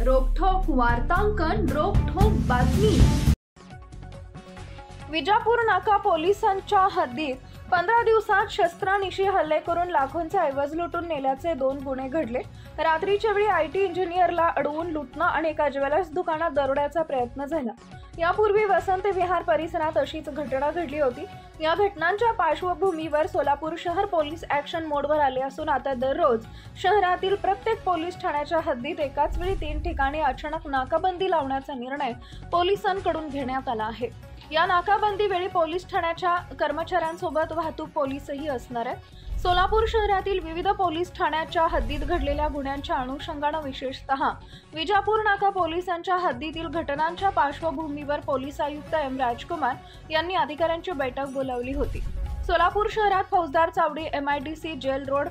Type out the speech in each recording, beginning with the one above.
रोखठोक वार्तांकन, रोखठोक बातमी। विजापूर नाका पोलिसांच्या हद्दीत 15 दिवसात शस्त्रानिशी हल्ले करून लाखोंचा ऐवज लुटून नेल्याचे 2 गुन्हे घडले। रात्रीच्या वेळी आयटी इंजिनियरला अडवून लुटणं आणि एका ज्वेलर्स दुकानात दरोड्याचा प्रयत्न झाला। यापूर्वी वसंत विहार परिसरात अशीच घटना घडली होती। या घटनांच्या पार्श्वभूमीवर सोलापूर शहर पोलीस ॲक्शन मोडवर आले असून आता दररोज शहरातील प्रत्येक पोलीस ठाण्याच्या हद्दीत एकाच वेळी 3 ठिकाणी अचानक नाकाबंदी लावण्याचा निर्णय पोलिसांकडून घेण्यात आला आहे। या नाकाबंदी वेळी पोलीस ठाण्याच्या कर्मचाऱ्यांसोबत वाहतूक पोलीसही असणार आहेत। सोलापूर शहरातील विविध पोलीस ठाण्याच्या हद्दीत घडलेल्या गुन्ह्यांच्या अनुषंगाने विशेषतः विजापूर नाका पोलिसांच्या हद्दीतील घटनांच्या पार्श्वभूमीवर पोलीस आयुक्त एम राजकुमार यांनी अधिकाऱ्यांची बैठक बोलावली होती। सोलापूर शहरात फौजदार चावडी, MIDC जेल रोड,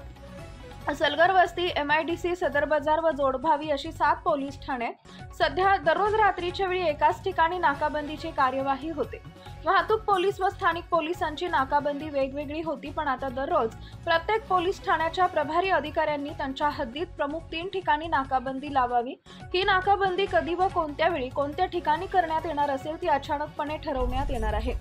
सलगर वस्ती, MIDC सदर बाजार व जोडभावी अशी 7 पोलीस ठाणे सध्या दररोज रात्रीच्या वेळी एकाच ठिकाणी नाकाबंदीची कार्यवाही होते। वाहतूक पोलीस व स्थानिक पोलिसांची नाकाबंदी वेगवेगळी होती, पण आता दररोज प्रत्येक पोलीस ठाण्याच्या प्रभारी अधिकाऱ्यांनी त्यांच्या हद्दीत प्रमुख 3 ठिकाणी नाकाबंदी लावावी। ही नाकाबंदी कधी व कोणत्या वेळी कोणत्या ठिकाणी करण्यात येणार असेल ती अचानकपणे ठरवण्यात येणार आहे।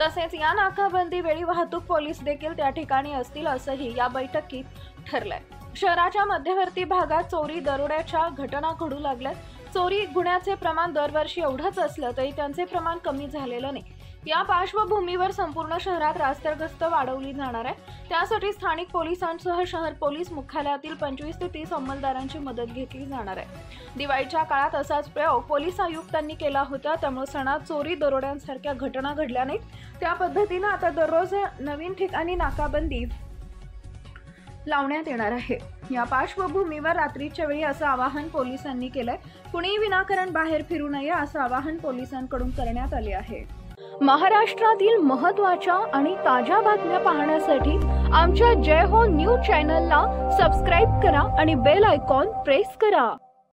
तसेच या नाकाबंदी वेळी वाहतूक पोलीस देखील त्या ठिकाणी असतील असंही या बैठकीत ठरलंय। शहराच्या मध्यवर्ती भागात चोरी दरोड्याच्या घटना घडू लागल्या। चोरी गुन्ह्याचे प्रमाण दरवर्षी एवढंच असलं तरी त्यांचे प्रमाण कमी झालेलं नाही। या पार्श्वभूमीवर संपूर्ण शहरात रास्ता गस्त वाढवली जाणार आहे। त्यासाठी स्थानिक पोलिसांसह शहर पोलीस मुख्यालयातील 25 ते 30 अंमलदारांची मदत घेतली जाणार आहे। दिवाळीच्या काळात असाच प्रयोग पोलीस आयुक्तांनी केला होता, त्यामुळे सणात चोरी दरोड्यांसारख्या घटना घडल्या नाहीत। त्या पद्धतीने आता दररोज नवीन ठिकाणी नाकाबंदी लावण्यात येणार आहे। या पार्श्वभूमीवर रात्रीच्या वेळी असं आवाहन पोलिसांनी केलंय। कुणीही विनाकारण बाहेर फिरू नये असं आवाहन पोलिसांकडून करण्यात आले आहे। महाराष्ट्रातील महत्त्वाच्या आणि ताज्या बातम्या पाहण्यासाठी आमच्या जय हो न्यूज चॅनलला सबस्क्राइब करा आणि बेल आयकॉन प्रेस करा।